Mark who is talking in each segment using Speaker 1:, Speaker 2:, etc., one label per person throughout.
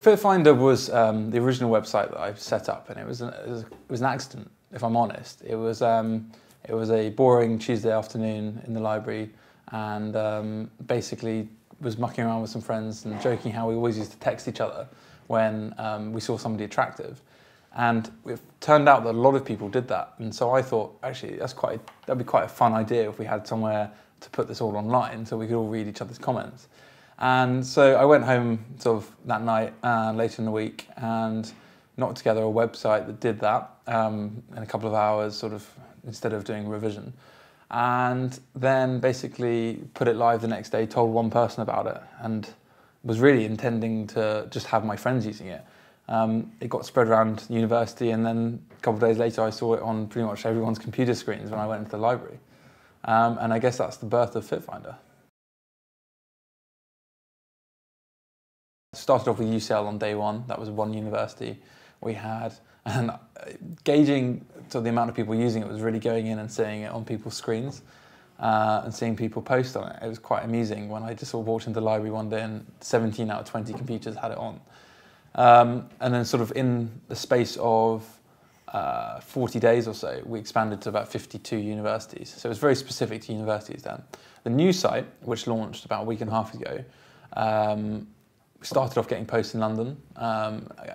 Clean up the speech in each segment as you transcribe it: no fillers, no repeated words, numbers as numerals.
Speaker 1: FitFinder was the original website that I set up, and it was an accident, if I'm honest. It was a boring Tuesday afternoon in the library, and basically was mucking around with some friends and joking how we always used to text each other when we saw somebody attractive. And it turned out that a lot of people did that, and so I thought, actually, that'd be quite a fun idea if we had somewhere to put this all online so we could all read each other's comments. And so I went home sort of that night later in the week and knocked together a website that did that in a couple of hours, sort of instead of doing revision. And then basically put it live the next day, told one person about it, and was really intending to just have my friends using it. It got spread around university, and then a couple of days later I saw it on pretty much everyone's computer screens when I went into the library. And I guess that's the birth of FitFinder. Started off with UCL on day one. That was one university we had, and gauging to the amount of people using it was really going in and seeing it on people's screens and seeing people post on it. It was quite amusing when I just sort of walked into the library one day and 17 out of 20 computers had it on. And then sort of in the space of 40 days or so, we expanded to about 52 universities. So it was very specific to universities then. The new site, which launched about a week and a half ago, started off getting posts in London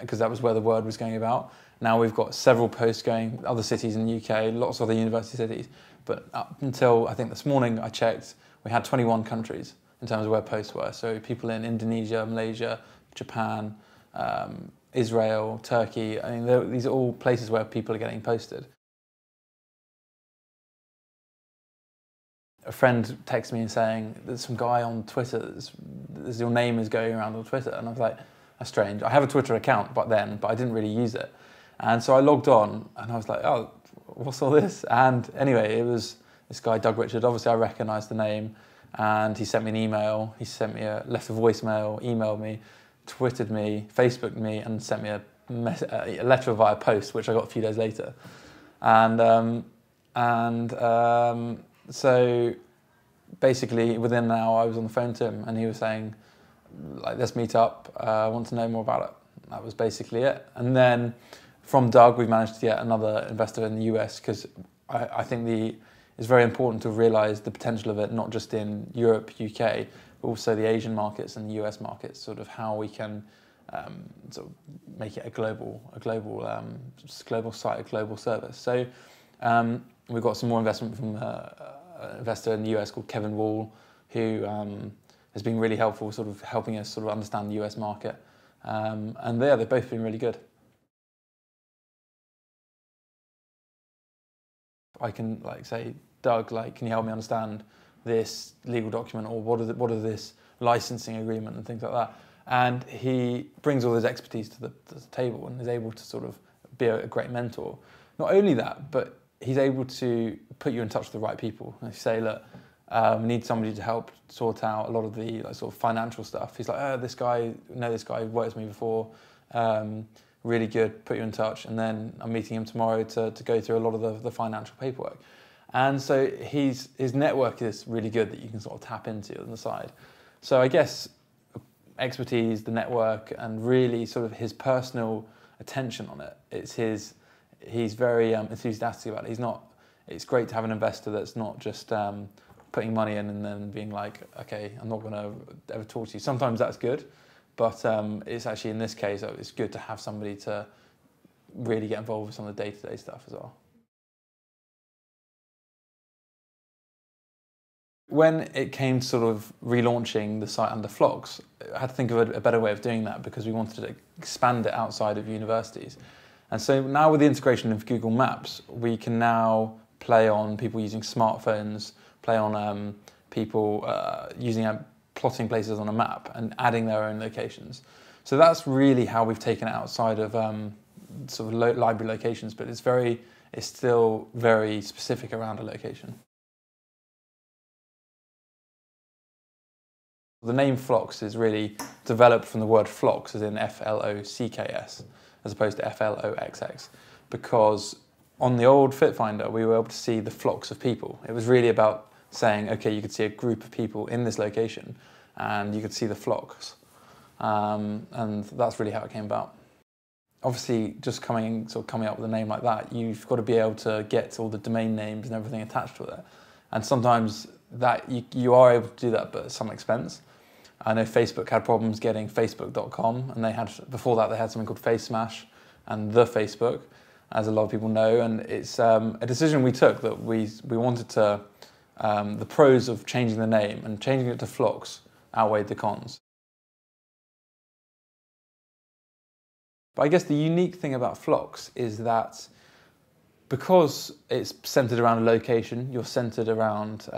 Speaker 1: because that was where the word was going about. Now we've got several posts going other cities in the UK, lots of other university cities. But up until I think this morning I checked, we had 21 countries in terms of where posts were. So people in Indonesia, Malaysia, Japan, Israel, Turkey. I mean, these are all places where people are getting posted. A friend texted me and saying, there's some guy on Twitter, your name is going around on Twitter. And I was like, that's strange. I have a Twitter account but I didn't really use it. And so I logged on and I was like, oh, what's all this? And anyway, it was this guy, Doug Richard. Obviously I recognised the name, and he sent me an email. He sent me left a voicemail, emailed me, Twittered me, Facebooked me, and sent me a letter via post, which I got a few days later. So basically within an hour I was on the phone to him and he was saying, like, let's meet up, I want to know more about it. That was basically it. And then from Doug we've managed to get another investor in the US, because I think it's very important to realise the potential of it, not just in Europe, UK, but also the Asian markets and the US markets, sort of how we can sort of make it a global site, a global service. So we've got some more investment from an investor in the US called Kevin Wall, who has been really helpful, sort of helping us sort of understand the US market. And they've both been really good. I can say, Doug, can you help me understand this legal document, or what are this licensing agreement and things like that? And he brings all his expertise to the table and is able to sort of be a great mentor. Not only that, but he's able to put you in touch with the right people. And if you say, look, we need somebody to help sort out a lot of the sort of financial stuff. He's like, oh, this guy worked with me before, really good, put you in touch. And then I'm meeting him tomorrow to go through a lot of the financial paperwork. And so his network is really good that you can sort of tap into on the side. So I guess expertise, the network, and really sort of his personal attention on it. He's very enthusiastic about it. It's great to have an investor that's not just putting money in and then being like, okay, I'm not going to ever talk to you. Sometimes that's good, but it's actually, in this case, it's good to have somebody to really get involved with some of the day-to-day stuff as well. When it came to sort of relaunching the site under Floxx, I had to think of a better way of doing that, because we wanted to expand it outside of universities. And so now with the integration of Google Maps, we can now play on people using smartphones, play on people plotting places on a map and adding their own locations. So that's really how we've taken it outside of sort of library locations, but it's still very specific around a location. The name Floxx is really developed from the word Floxx, as in F-L-O-C-K-S, as opposed to F-L-O-X-X, because on the old FitFinder we were able to see the flocks of people. It was really about saying, okay, you could see a group of people in this location and you could see the flocks. and that's really how it came about. Obviously, just coming up with a name like that, you've got to be able to get all the domain names and everything attached to it. And sometimes that you are able to do that, but at some expense. I know Facebook had problems getting facebook.com, and before that they had something called Face Smash and the Facebook, as a lot of people know. And it's a decision we took, that we wanted to, the pros of changing the name and changing it to Floxx outweighed the cons. But I guess the unique thing about Floxx is that because it's centered around a location, you're centered around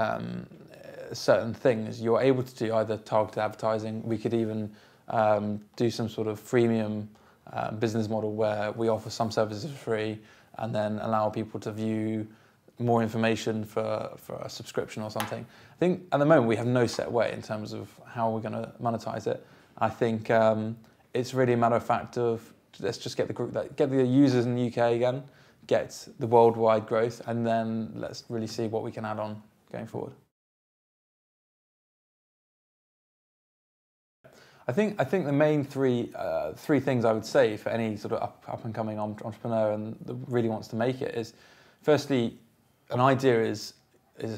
Speaker 1: certain things, you're able to do either targeted advertising. We could even do some sort of freemium business model where we offer some services for free and then allow people to view more information for a subscription or something. I think at the moment we have no set way in terms of how we're going to monetize it. I think it's really a matter of fact of, let's just get the users in the UK again, get the worldwide growth, and then let's really see what we can add on going forward. I think the main three things I would say for any sort of up and coming entrepreneur and that really wants to make it is, firstly, an idea is a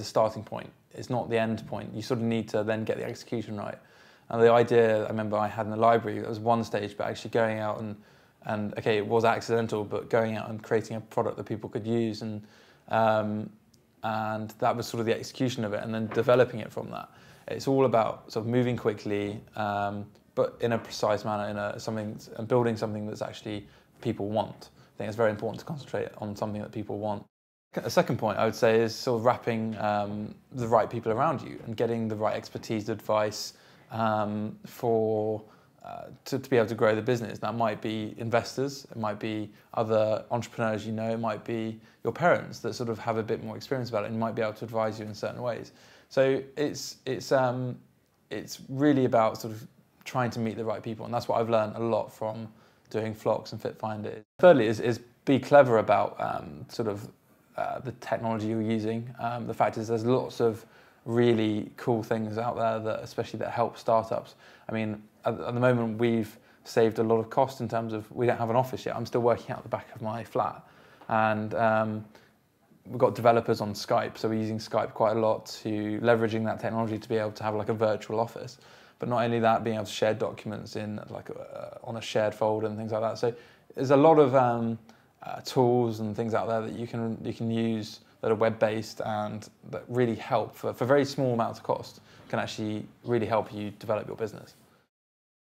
Speaker 1: starting point. It's not the end point. You sort of need to then get the execution right. And the idea I remember I had in the library, it was one stage, but actually going out and okay, it was accidental, but going out and creating a product that people could use, and that was sort of the execution of it, and then developing it from that. It's all about sort of moving quickly, but in a precise manner, and building something that's actually people want. I think it's very important to concentrate on something that people want. A second point I would say is sort of wrapping the right people around you and getting the right expertise, advice to be able to grow the business. That might be investors, it might be other entrepreneurs you know, it might be your parents that sort of have a bit more experience about it and might be able to advise you in certain ways. So it's really about sort of trying to meet the right people, and that's what I've learned a lot from doing Floxx and FitFinder. Thirdly is be clever about the technology you're using. The fact is there's lots of really cool things out there especially that help startups. I mean, at the moment we've saved a lot of cost in terms of we don't have an office yet. I'm still working out the back of my flat, and we've got developers on Skype, so we're using Skype quite a lot, to leveraging that technology to be able to have like a virtual office. But not only that, being able to share documents in on a shared folder and things like that. So there's a lot of tools and things out there that you can use that are web-based and that really help for very small amounts of cost, can actually really help you develop your business.